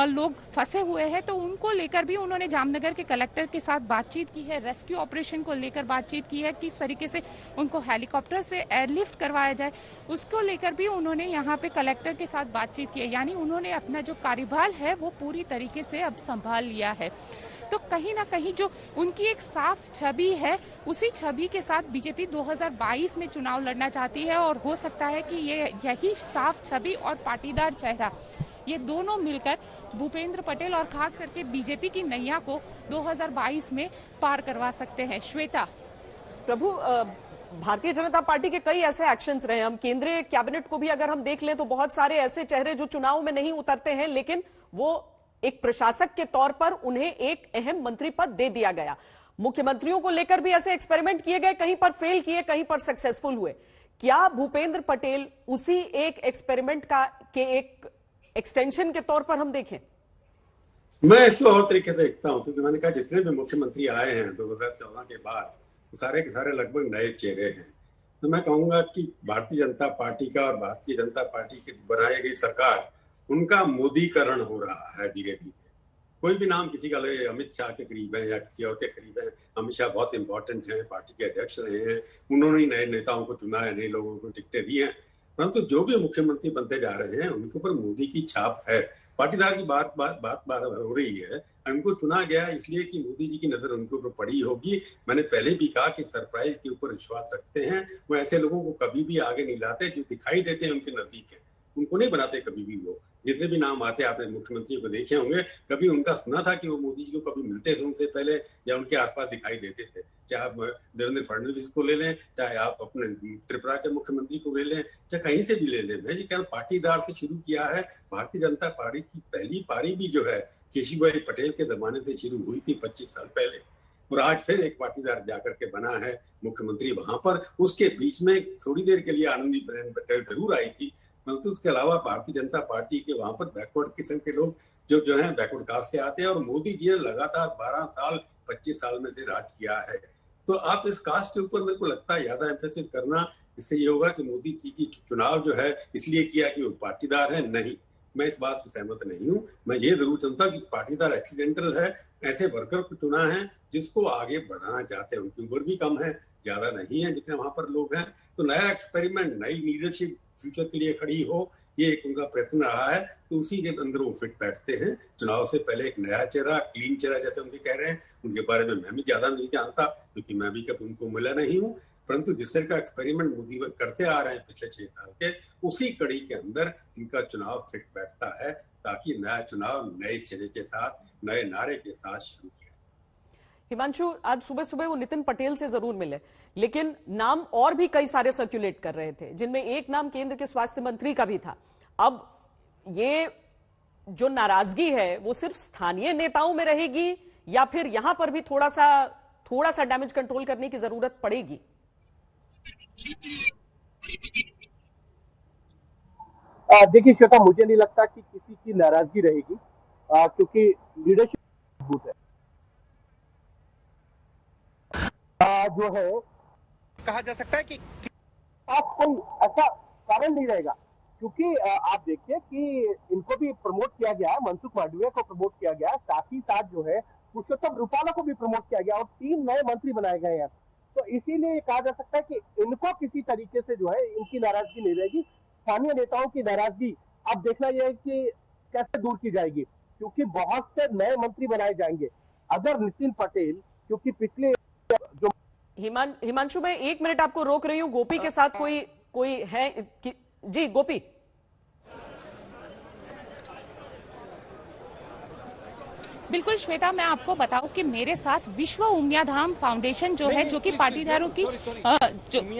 लोग फंसे हुए हैं, तो उनको लेकर भी उन्होंने जामनगर के कलेक्टर के साथ बातचीत की है, रेस्क्यू ऑपरेशन को लेकर बातचीत की है, किस तरीके से उनको हेलीकॉप्टर से एयरलिफ्ट करवाया जाए, उसको लेकर भी उन्होंने यहाँ पे कलेक्टर के साथ बातचीत की है। यानी उन्होंने अपना जो कार्यभार है वो पूरी तरीके से अब संभाल लिया है। तो कहीं ना कहीं जो उनकी एक साफ छवि है, उसी छवि के साथ बीजेपी 2022 में चुनाव लड़ना चाहती है और हो सकता है कि यही साफ छवि और पाटीदार चेहरा, ये दोनों मिलकर भूपेंद्र पटेल और खास करके बीजेपी की नैया को 2022 में पार करवा सकते हैं। श्वेता।
प्रभु, भारतीय जनता पार्टी के कई ऐसे एक्शंस रहे, हम केंद्रीय कैबिनेट को भी अगर हम देख लें तो बहुत सारे ऐसे चेहरे जो चुनाव में नहीं उतरते हैं, लेकिन वो एक प्रशासक के तौर पर उन्हें एक अहम मंत्री पद दे दिया गया। मुख्यमंत्रियों को लेकर भी ऐसे एक्सपेरिमेंट किए गए, कहीं पर फेल किए, कहीं पर सक्सेसफुल हुए। क्या भूपेंद्र पटेल उसी एक एक्सपेरिमेंट के एक एक्सटेंशन के तौर पर हम देखें?
मैं इसको और तरीके से देखता हूं, क्योंकि मैंने कहा जितने भी मुख्यमंत्री आए हैं 2014 के बाद, सारे के सारे लगभग नए चेहरे हैं। तो मैं कहूंगा कि भारतीय जनता पार्टी का और भारतीय जनता पार्टी की बनाई गई सरकार, उनका मोदीकरण हो रहा है धीरे धीरे। कोई भी नाम किसी का ले, अमित शाह के करीब है या किसी और के करीब है, अमित शाह बहुत इंपॉर्टेंट है, पार्टी के अध्यक्ष रहे हैं, उन्होंने ही नए नेताओं को चुना है, नए लोगों को टिकटें दी हैं, परंतु जो भी मुख्यमंत्री बनते जा रहे हैं उनके ऊपर मोदी की छाप है। पाटीदार की बात हो रही है, उनको चुना गया इसलिए कि मोदी जी की नजर उनके ऊपर पड़ी होगी। मैंने पहले भी कहा कि सरप्राइज के ऊपर विश्वास रखते हैं, वो ऐसे लोगों को कभी भी आगे नहीं लाते जो दिखाई देते हैं उनके नजदीक है, उनको नहीं बनाते कभी भी। वो जितने भी नाम आते, आपने मुख्यमंत्रियों को देखे होंगे, कभी उनका सुना था कि वो मोदी जी को कभी मिलते थे उनसे पहले या उनके आसपास दिखाई देते थे। चाहे आप देवेंद्र फडणवीस को ले लें, चाहे आप अपने त्रिपुरा के मुख्यमंत्री को ले लें, चाहे कहीं से भी ले लें, भाई क्या पाटीदार से शुरू किया है। भारतीय जनता पार्टी की पहली पारी भी जो है केशुभाई पटेल के जमाने से शुरू हुई थी 25 साल पहले, और आज फिर एक पाटीदार जाकर के बना है मुख्यमंत्री वहां पर। उसके बीच में थोड़ी देर के लिए आनंदीबेन पटेल जरूर आई थी, परंतु उसके अलावा भारतीय जनता पार्टी के वहां पर बैकवर्ड किस्म के लोग जो है बैकवर्ड कास्ट से आते हैं, और मोदी जी ने लगातार 12 साल 25 साल में से राज किया है। तो आप इस कास्ट के ऊपर मेरे को लगता है ज्यादा एम्फेसिस करना, इससे ये होगा कि मोदी जी की चुनाव जो है इसलिए किया कि वो पाटीदार है, नहीं, मैं इस बात से सहमत नहीं हूं। मैं ये जरूर समझता हूं कि पाटीदार एक्सीडेंटल है, ऐसे वर्कर को चुना है जिसको आगे बढ़ाना चाहते हैं, उनकी उम्र भी कम है, ज्यादा नहीं है जितने वहां पर लोग हैं। तो नया एक्सपेरिमेंट, नई लीडरशिप फ्यूचर के लिए खड़ी हो, ये एक उनका प्रश्न रहा है। तो उसी के अंदर वो फिट बैठते हैं। चुनाव से पहले एक नया चेहरा, क्लीन चेहरा जैसे उनके कह रहे हैं, उनके बारे में मैं भी ज्यादा नहीं जानता क्योंकि मैं भी कभी उनको मिला नहीं हूँ, परंतु जिस तरह का एक्सपेरिमेंट मोदी करते आ रहे हैं पिछले 6 साल के, उसी कड़ी के अंदर इनका चुनाव फिट बैठता है ताकि नया चुनाव नए चेहरे के साथ, नए नारे के साथ शुरू किया।
हिमांशु, आज सुबह सुबह वो नितिन पटेल से जरूर मिले, लेकिन नाम और भी कई सारे सर्कुलेट कर रहे थे, जिनमें एक नाम केंद्र के स्वास्थ्य मंत्री का भी था। अब ये जो नाराजगी है वो सिर्फ स्थानीय नेताओं में रहेगी या फिर यहां पर भी थोड़ा सा डैमेज कंट्रोल करने की जरूरत पड़ेगी?
देखिए श्वेता, मुझे नहीं लगता कि किसी की नाराजगी रहेगी, क्योंकि लीडरशिप मजबूत है। जो है
कहा जा सकता है कि
कोई ऐसा कारण नहीं रहेगा, क्योंकि आप देखिए कि इनको भी प्रमोट किया गया है, मनसुख मांडविया को प्रमोट किया गया है, साथ ही साथ जो है पुरुषोत्तम रूपाला को भी प्रमोट किया गया और 3 नए मंत्री बनाए गए हैं। तो इसीलिए कहा जा सकता है कि इनको किसी तरीके से जो है इनकी नाराजगी नहीं रहेगी। स्थानीय नेताओं की नाराजगी अब देखना यह है कि कैसे दूर की जाएगी, क्योंकि बहुत से नए मंत्री बनाए जाएंगे। अगर नितिन पटेल, क्योंकि पिछले जो
हिमांशु, मैं 1 मिनट आपको रोक रही हूं। गोपी के साथ कोई है जी? गोपी,
बिल्कुल श्वेता, मैं आपको बताऊं कि मेरे साथ विश्व उमिया धाम फाउंडेशन जो है, जो कि पाटीदारों की देखिए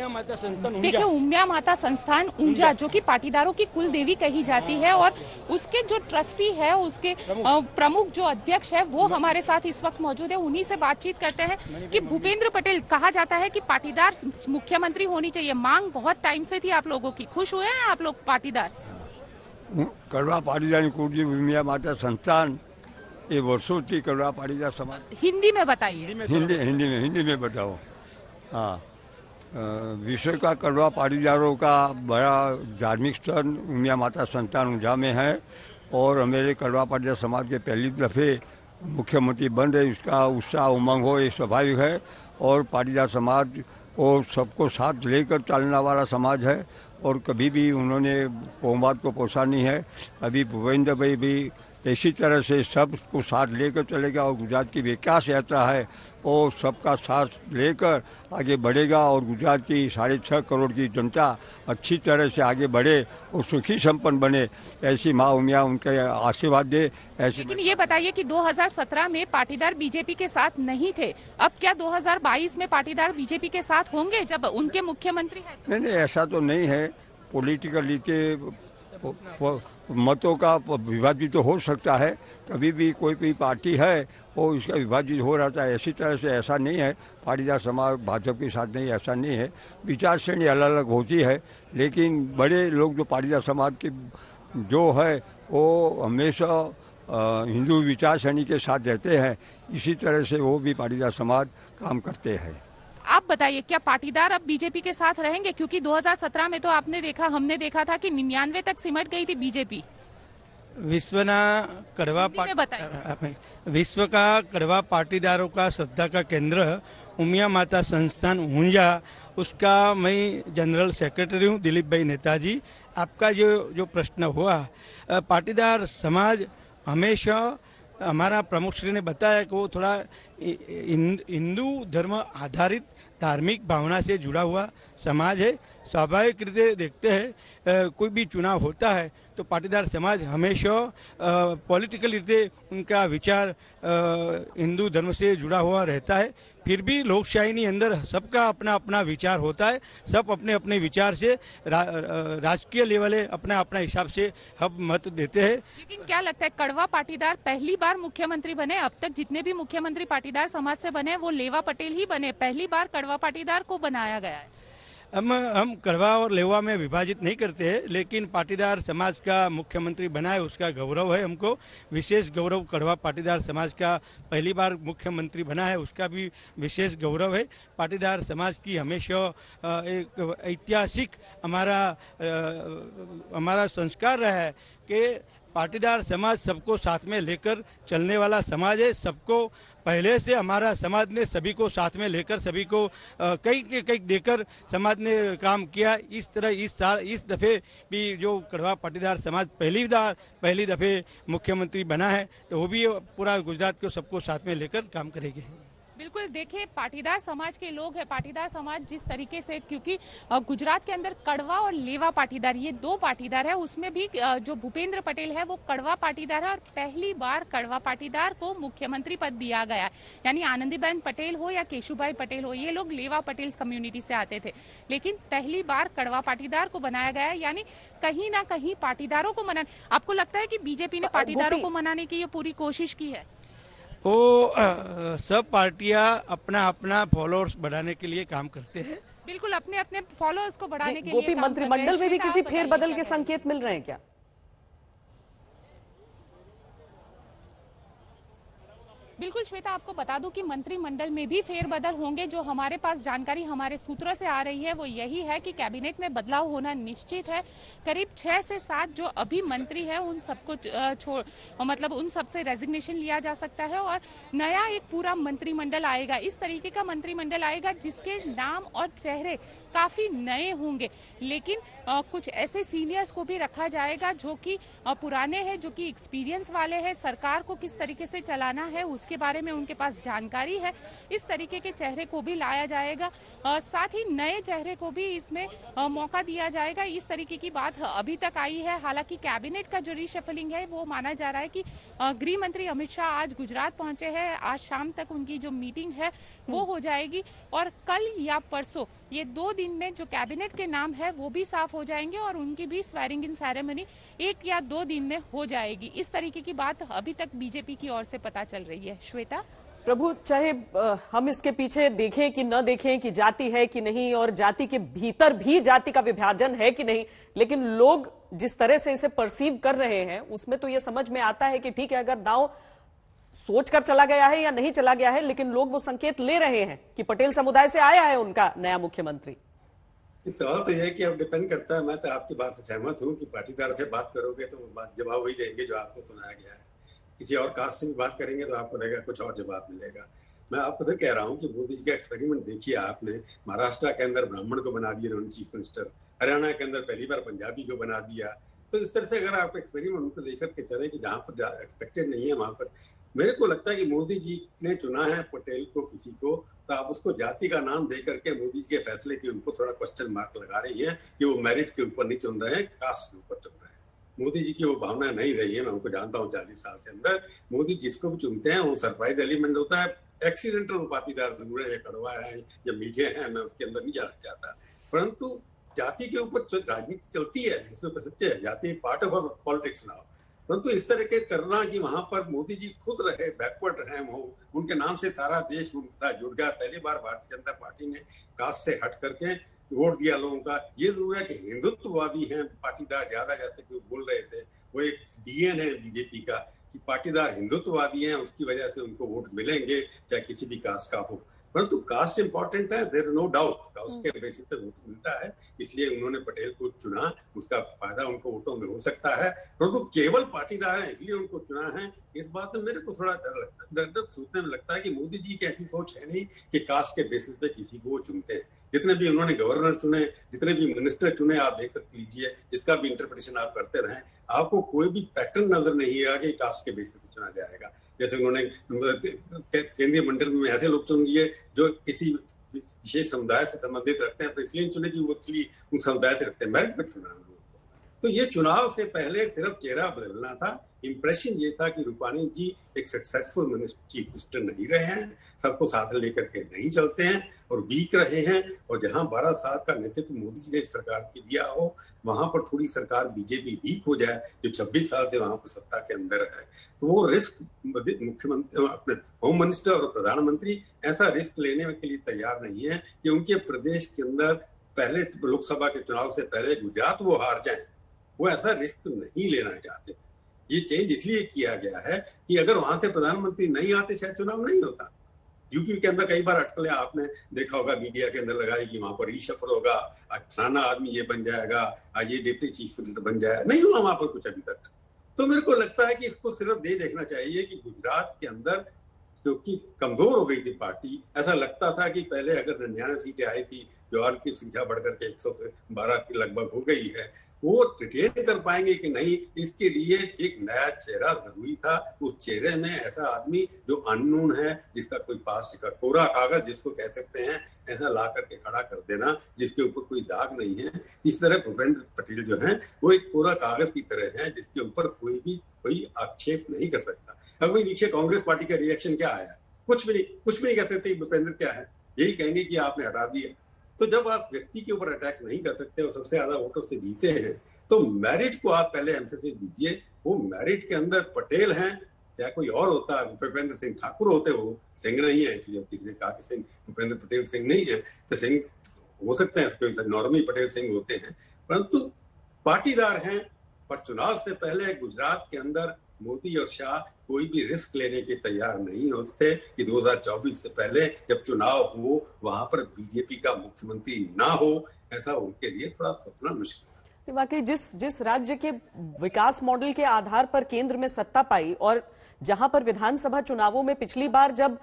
उमिया माता संस्थान ऊंजा, जो कि पाटीदारों की कुल देवी कही जाती है, और उसके जो ट्रस्टी है, उसके प्रमुख जो अध्यक्ष है, वो हमारे साथ इस वक्त मौजूद है। उन्हीं से बातचीत करते हैं कि भूपेंद्र पटेल, कहा जाता है कि पाटीदार मुख्यमंत्री होनी चाहिए, मांग बहुत टाइम से थी आप लोगों की, खुश हुए हैं आप लोग पाटीदार?
कड़वा पाटीदार कुल उमिया माता संस्थान ये वर्षों की कड़वा पाटीदार समाज।
हिंदी में बताइए।
हिंदी में बताओ। हाँ, विश्व का कड़वा पाटीदारों का बड़ा धार्मिक स्थल उमिया माता संस्थान ऊंझा में है और हमारे कड़वा पाटीदार समाज के पहली दफे मुख्यमंत्री बन रहे, उसका उत्साह उमंग हो, ये स्वाभाविक है। और पाटीदार समाज वो सबको साथ लेकर चलने वाला समाज है और कभी भी उन्होंने कौमवाद को पोसा नहीं है। अभी भूपेंद्र भाई भी इसी तरह से सबको साथ लेकर चलेगा और गुजरात की विकास यात्रा है वो सबका साथ लेकर आगे बढ़ेगा और गुजरात की 6.5 करोड़ की जनता अच्छी तरह से आगे बढ़े और सुखी संपन्न बने, ऐसी माँ उमिया उनके आशीर्वाद दे।
लेकिन ये बताइए कि 2017 में पाटीदार बीजेपी के साथ नहीं थे, अब क्या 2022 में पाटीदार बीजेपी के साथ होंगे जब उनके मुख्यमंत्री हैं?
नहीं, ऐसा तो नहीं है। पॉलिटिकली मतों का विभाजित तो हो सकता है, कभी भी कोई भी पार्टी है वो इसका विभाजित हो रहता है। ऐसी तरह से ऐसा नहीं है पाटीदार समाज भाजपा के साथ नहीं, ऐसा नहीं है। विचार श्रेणी अलग अलग होती है, लेकिन बड़े लोग जो पाटीदार समाज के जो है वो हमेशा हिंदू विचार श्रेणी के साथ रहते हैं, इसी तरह से वो भी पाटीदार समाज काम करते हैं।
आप बताइए, क्या पाटीदार अब बीजेपी के साथ रहेंगे? क्योंकि 2017 में तो हमने देखा था कि 99 तक सिमट गई थी बीजेपी।
विश्व का कड़वा पाटीदारों का श्रद्धा का केंद्र उमिया माता संस्थान ऊंझा, उसका मैं जनरल सेक्रेटरी हूँ दिलीप भाई नेताजी। आपका जो प्रश्न हुआ, पाटीदार समाज हमेशा, हमारा प्रमुख श्री ने बताया कि वो थोड़ा हिंदू धर्म आधारित धार्मिक भावना से जुड़ा हुआ समाज है। स्वाभाविक रीते देखते हैं कोई भी चुनाव होता है तो पाटीदार समाज हमेशा पॉलिटिकल रीते उनका विचार हिंदू धर्म से जुड़ा हुआ रहता है। फिर भी लोकशाही अंदर सबका अपना अपना विचार होता है, सब अपने अपने विचार से राजकीय लेवले अपना अपना हिसाब से हम मत देते हैं।
लेकिन क्या लगता है, कड़वा पाटीदार पहली बार मुख्यमंत्री बने? अब तक जितने भी मुख्यमंत्री पाटीदार समाज से बने वो लेवा पटेल ही बने, पहली बार कड़वा पाटीदार को बनाया गया है।
हम कड़वा और लेवा में विभाजित नहीं करते हैं, लेकिन पाटीदार समाज का मुख्यमंत्री बना है उसका गौरव है। हमको विशेष गौरव कड़वा पाटीदार समाज का पहली बार मुख्यमंत्री बना है उसका भी विशेष गौरव है। पाटीदार समाज की हमेशा एक ऐतिहासिक हमारा संस्कार रहा है कि पाटीदार समाज सबको साथ में लेकर चलने वाला समाज है। सबको पहले से हमारा समाज ने सभी को साथ में लेकर सभी को कई देकर समाज ने काम किया। इस तरह इस दफे भी जो कड़वा पाटीदार समाज पहली दफे मुख्यमंत्री बना है तो वो भी पूरा गुजरात को सबको साथ में लेकर काम करेगी।
बिल्कुल, देखिए पाटीदार समाज के लोग हैं, पाटीदार समाज जिस तरीके से, क्योंकि गुजरात के अंदर कड़वा और लेवा पाटीदार ये दो पाटीदार है, उसमें भी जो भूपेंद्र पटेल है वो कड़वा पाटीदार है और पहली बार कड़वा पाटीदार को मुख्यमंत्री पद दिया गया है। यानी आनंदीबेन पटेल हो या केशुभाई पटेल हो, ये लोग लेवा पटेल कम्युनिटी से आते थे, लेकिन पहली बार कड़वा पाटीदार को बनाया गया है। यानी कहीं ना कहीं पाटीदारों को मनाने, आपको लगता है कि बीजेपी ने पाटीदारों को मनाने की ये पूरी कोशिश की है?
वो सब पार्टियां अपना फॉलोअर्स बढ़ाने के लिए काम करते हैं।
बिल्कुल, अपने फॉलोअर्स को बढ़ाने के लिए
गोपी, मंत्रिमंडल में भी किसी फेरबदल के संकेत मिल रहे हैं क्या?
बिल्कुल श्वेता, आपको बता दूं कि मंत्रिमंडल में भी फेरबदल होंगे। जो हमारे पास जानकारी हमारे सूत्रों से आ रही है वो यही है कि कैबिनेट में बदलाव होना निश्चित है। करीब 6 से 7 जो अभी मंत्री है उन सबको मतलब उन सबसे रेजिग्नेशन लिया जा सकता है और नया एक पूरा मंत्रिमंडल आएगा। इस तरीके का मंत्रिमंडल आएगा जिसके नाम और चेहरे काफी नए होंगे, लेकिन कुछ ऐसे सीनियर्स को भी रखा जाएगा जो कि पुराने हैं, जो कि एक्सपीरियंस वाले हैं, सरकार को किस तरीके से चलाना है उसके बारे में उनके पास जानकारी है। इस तरीके के चेहरे को भी लाया जाएगा, साथ ही नए चेहरे को भी इसमें मौका दिया जाएगा। इस तरीके की बात अभी तक आई है। हालांकि कैबिनेट का जो रिशफलिंग है वो माना जा रहा है कि गृह मंत्री अमित शाह आज गुजरात पहुंचे हैं, आज शाम तक उनकी जो मीटिंग है वो हो जाएगी और कल या परसों ये 2 दिन में जो कैबिनेट के नाम है वो भी साफ हो जाएंगे और उनकी भी स्वेरिंग इन सेरेमनी 1 या 2 दिन में हो जाएगी। इस तरीके की बात अभी तक बीजेपी की ओर से पता चल रही है। श्वेता
प्रभु, चाहे हम इसके पीछे देखें कि न देखें कि जाति है कि नहीं और जाति के भीतर भी जाति का विभाजन है कि नहीं, लेकिन लोग जिस तरह से इसे परसीव कर रहे हैं उसमें तो ये समझ में आता है कि ठीक है, अगर दांव सोच कर चला गया है या नहीं चला गया है, लेकिन लोग वो संकेत ले रहे हैं कि पटेल समुदाय से आया है उनका नया मुख्यमंत्री।
इस सवाल तो यह है कि अब डिपेंड करता है। मैं तो आपकी बात से सहमत हूँ कि पाटीदार से बात करोगे तो बात जवाब वही देंगे जो आपको सुनाया गया है। किसी और कास्ट से भी बात करेंगे तो आपको लगेगा कुछ और जवाब मिलेगा। मैं आपको फिर कह रहा हूँ कि मोदी जी का एक्सपेरिमेंट देखिए आपने। महाराष्ट्र के अंदर ब्राह्मण को बना दिया उन्होंने चीफ मिनिस्टर, हरियाणा के अंदर पहली बार पंजाबी को बना दिया। तो इस तरह से अगर आप एक्सपेरिमेंट उनको देख करके चले कि जहाँ पर एक्सपेक्टेड नहीं है वहां पर, मेरे को लगता है कि मोदी जी ने चुना है पटेल को किसी को, तो आप उसको जाति का नाम दे करके मोदी जी के फैसले के ऊपर थोड़ा क्वेश्चन मार्क लगा रही है कि वो मेरिट के ऊपर नहीं चुन रहे हैं, कास्ट के ऊपर चुन रहे हैं। मोदी जी की वो भावना नहीं रही है। मैं उनको जानता हूँ 40 साल से अंदर। मोदी जिसको भी चुनते हैं वो सरप्राइज एलिमेंट होता है। एक्सीडेंटल पाटीदार जरूर है, कड़वा है या मीठे हैं, मैं उसके अंदर नहीं जाना चाहता, परंतु जाति के ऊपर राजनीति चलती है, इसमें सच्चे है। जाति पार्ट ऑफ पॉलिटिक्स नाउ, परंतु इस तरह के करना कि वहां पर मोदी जी खुद रहे, बैकवर्ड रहे, वो उनके नाम से सारा देश उनके साथ जुड़ गया। पहली बार भारतीय जनता पार्टी ने कास्ट से हट करके वोट दिया लोगों का। ये जरूर है कि हिंदुत्ववादी हैं पाटीदार ज्यादा, जैसे कि बोल रहे थे, वो एक डीएन है बीजेपी का कि पाटीदार हिंदुत्ववादी हैं, उसकी वजह से उनको वोट मिलेंगे चाहे किसी भी कास्ट का हो। परंतु कास्ट इंपॉर्टेंट है, there is no doubt, caste के बेसिस पे वोट मिलता है, इसलिए उन्होंने पटेल को चुना, उसका फायदा उनको वोटों में हो सकता है। परंतु केवल पाटीदार है इसलिए उनको चुना है, इस बात में मेरे को थोड़ा डर सोचने में लगता है कि मोदी जी की ऐसी सोच है नहीं कि कास्ट के बेसिस पे किसी को वो चुनते हैं। जितने भी उन्होंने गवर्नर चुने, जितने भी मिनिस्टर चुने, आप देख लीजिए, जिसका भी इंटरप्रिटेशन आप करते रहें, आपको कोई भी पैटर्न नजर नहीं आएगा कि कास्ट के बेसिस पे चुना जाएगा। जैसे उन्होंने केंद्रीय मंडल में ऐसे लोग चुन लिए जो किसी विशेष समुदाय से संबंधित रखते हैं, तो इसलिए चुने कि वो एक्चुअली उस समुदाय से रखते हैं, मेरिट पे चुना लोगों को। तो ये चुनाव से पहले सिर्फ चेहरा बदलना था। इंप्रेशन ये था कि रूपानी जी एक सक्सेसफुल चीफ मिनिस्टर नहीं रहे हैं, सबको साथ लेकर के नहीं चलते हैं और वीक रहे हैं। और जहां 12 साल का नेतृत्व मोदी जी ने सरकार की दिया हो, वहां पर थोड़ी सरकार बीजेपी वीक हो जाए, जो 26 साल से वहां पर सत्ता के अंदर है, तो वो रिस्क मुख्यमंत्री, अपने होम मिनिस्टर और प्रधानमंत्री ऐसा रिस्क लेने के लिए तैयार नहीं है कि उनके प्रदेश के अंदर पहले लोकसभा के चुनाव से पहले गुजरात वो हार जाए। वो ऐसा रिस्क नहीं लेना चाहते। ये चेंज इसलिए किया गया है कि अगर वहां से प्रधानमंत्री नहीं आते शायद चुनाव नहीं होता। यूपी के अंदर कई बार अटकलें आपने देखा होगा, मीडिया के अंदर लगाई कि वहां पर रीशफल होगा, आज फलाना आदमी ये बन जाएगा, आज ये डिप्टी चीफ मिनिस्टर बन जाएगा, नहीं हुआ वहां पर कुछ अभी तक। तो मेरे को लगता है कि इसको सिर्फ ये देखना चाहिए कि गुजरात के अंदर क्योंकि कमजोर हो गई थी पार्टी, ऐसा लगता था कि पहले अगर 99 सीटें आई थी, जवान की संख्या बढ़कर के 112 के लगभग हो गई है, वो रिटेन कर पाएंगे कि नहीं, इसके लिए एक नया चेहरा जरूरी था। उस चेहरे में ऐसा आदमी जो अननोन है, जिसका कोई पास का कोरा कागज जिसको कह सकते हैं, ऐसा ला करके खड़ा कर देना जिसके ऊपर कोई दाग नहीं है। इस तरह भूपेंद्र पटेल जो है वो एक कोरा कागज की तरह है जिसके ऊपर कोई आक्षेप नहीं कर सकता। अब वही देखिए कांग्रेस पार्टी का रिएक्शन क्या आया, कुछ भी नहीं कह सकते भूपेंद्र क्या है, यही कहेंगे कि आपने हटा दिया। तो जब आप व्यक्ति के ऊपर अटैक नहीं कर सकते और सबसे ज्यादा वोटों से जीते हैं, तो मेरिट को आप पहले एम्फेसिस दीजिए। वो मेरिट के अंदर पटेल हैं, चाहे कोई और होता, भूपेंद्र सिंह ठाकुर होते, वो सिंह नहीं है, इसलिए किसी ने कहा कि सिंह भूपेंद्र पटेल सिंह नहीं है, तो सिंह हो सकते हैं, नॉर्मली पटेल सिंह होते हैं, परंतु पाटीदार हैं। पर चुनाव से पहले गुजरात के अंदर मोदी और शाह कोई भी रिस्क लेने के तैयार नहीं होते कि 2024 से पहले जब चुनाव हो वहां पर बीजेपी का मुख्यमंत्री ना हो, ऐसा उनके लिए थोड़ा सोचना मुश्किल है।
वाकई जिस राज्य के विकास मॉडल के आधार पर केंद्र में सत्ता पाई और जहां पर विधानसभा चुनावों में पिछली बार जब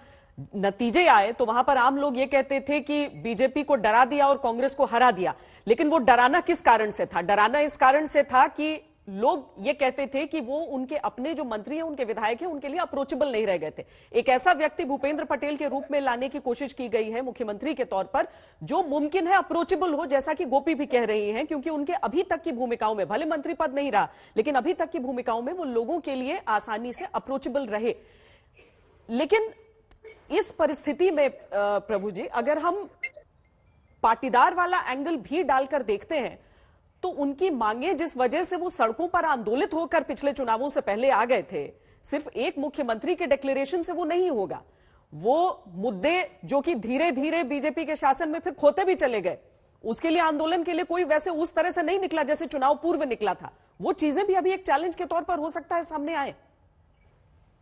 नतीजे आए तो वहां पर आम लोग ये कहते थे कि बीजेपी को डरा दिया और कांग्रेस को हरा दिया, लेकिन वो डराना किस कारण से था? डराना इस कारण से था कि लोग ये कहते थे कि वो उनके अपने जो मंत्री हैं, उनके विधायक हैं, उनके लिए अप्रोचेबल नहीं रह गए थे। एक ऐसा व्यक्ति भूपेंद्र पटेल के रूप में लाने की कोशिश की गई है मुख्यमंत्री के तौर पर जो मुमकिन है अप्रोचेबल हो, जैसा कि गोपी भी कह रही हैं, क्योंकि उनके अभी तक की भूमिकाओं में, भले मंत्री पद नहीं रहा, लेकिन अभी तक की भूमिकाओं में वो लोगों के लिए आसानी से अप्रोचेबल रहे। लेकिन इस परिस्थिति में प्रभु जी, अगर हम पाटीदार वाला एंगल भी डालकर देखते हैं तो उनकी मांगे जिस वजह से वो सड़कों पर आंदोलित होकर पिछले चुनावों से पहले आ गए थे, सिर्फ एक मुख्यमंत्री के डिक्लेरेशन से वो नहीं होगा। वो मुद्दे जो कि धीरे धीरे बीजेपी के शासन में फिर खोते भी चले गए, उसके लिए आंदोलन के लिए कोई वैसे उस तरह से नहीं निकला जैसे चुनाव पूर्व निकला था। वो चीजें भी अभी एक चैलेंज के तौर पर हो सकता है सामने आए।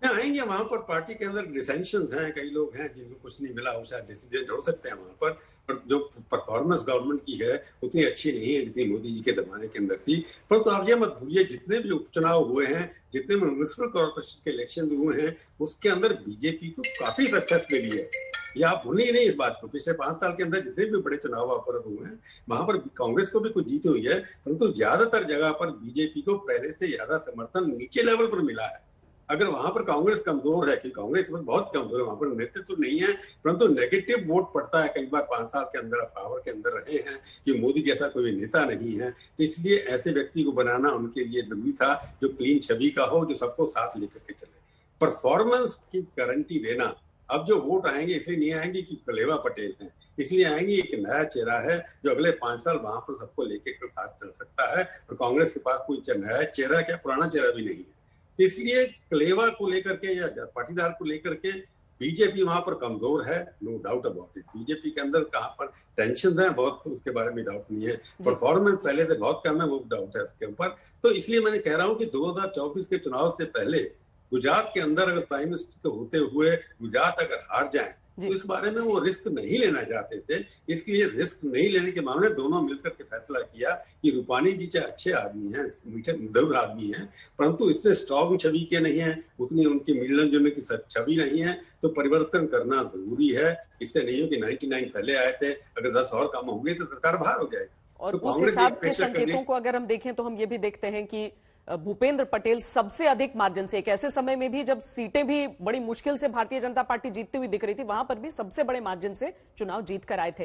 आएंगे वहां पर पार्टी के अंदर डिसेंशंस हैं, कई लोग हैं जिनको कुछ नहीं मिला, वो शायद डिसीजन जोड़ सकते हैं वहां पर जो परफॉर्मेंस गवर्नमेंट की है उतनी अच्छी नहीं है जितनी मोदी जी के जमाने के अंदर थी। परंतु आप ये मत भूलिए, जितने भी उपचुनाव हुए हैं, जितने भी म्युनिसिपल कॉर्पोरेशन के इलेक्शन हुए हैं, उसके अंदर बीजेपी को काफी सक्सेस मिली है। ये आप भूलिए नहीं इस बात को। पिछले 5 साल के अंदर जितने भी बड़े चुनाव वहां पर हुए हैं, वहां पर कांग्रेस को भी कुछ जीत हुई है, परंतु ज्यादातर जगह पर बीजेपी को पहले से ज्यादा समर्थन नीचे लेवल पर मिला है। अगर वहां पर कांग्रेस कमजोर है, कि कांग्रेस बहुत कमजोर है, वहां पर नेतृत्व नहीं है, परंतु नेगेटिव वोट पड़ता है। कई बार 5 साल के अंदर पावर के अंदर रहे हैं कि मोदी जैसा कोई नेता नहीं है, तो इसलिए ऐसे व्यक्ति को बनाना उनके लिए जरूरी था जो क्लीन छवि का हो, जो सबको साथ लेकर के चले। परफॉर्मेंस की गारंटी देना, अब जो वोट आएंगे इसलिए नहीं आएंगे कि कलेवा पटेल हैं, इसलिए आएंगे एक नया चेहरा है जो अगले 5 साल वहां पर सबको लेकर साथ चल सकता है। और कांग्रेस के पास कोई नया चेहरा क्या, पुराना चेहरा भी नहीं है। इसलिए कलेवा को लेकर के या पाटीदार को लेकर के बीजेपी वहां पर कमजोर है, no doubt about it. BJP के अंदर कहां पर टेंशन है बहुत, उसके बारे में डाउट नहीं है। परफॉर्मेंस पहले से बहुत कम है, वो डाउट है उसके ऊपर। तो इसलिए मैंने कह रहा हूं कि 2024 के चुनाव से पहले गुजरात के अंदर अगर प्राइम मिनिस्टर के होते हुए गुजरात अगर हार जाए तो इस बारे में वो रिस्क नहीं लेना चाहते थे। इसलिए रिस्क नहीं लेने के मामले दोनों मिलकर के फैसला किया कि रूपानी जी चाहे अच्छे आदमी हैं, मीठे मधुर आदमी हैं, परंतु इससे स्ट्रॉन्ग छवि के नहीं है, उतनी उनकी मिलने जुलने की छवि नहीं है, तो परिवर्तन करना जरूरी है। इससे नहीं हो कि 99 पहले आए थे, अगर 10 और काम हो गए तो सरकार बाहर हो जाएगी।
और उस हिसाब के संकेतों को अगर हम देखें तो हम ये भी देखते हैं कि भूपेंद्र पटेल सबसे अधिक मार्जिन से, एक ऐसे समय में भी जब सीटें भी बड़ी मुश्किल से भारतीय जनता पार्टी जीतती हुई दिख रही थी, वहां पर भी सबसे बड़े मार्जिन से चुनाव जीत कर आए थे।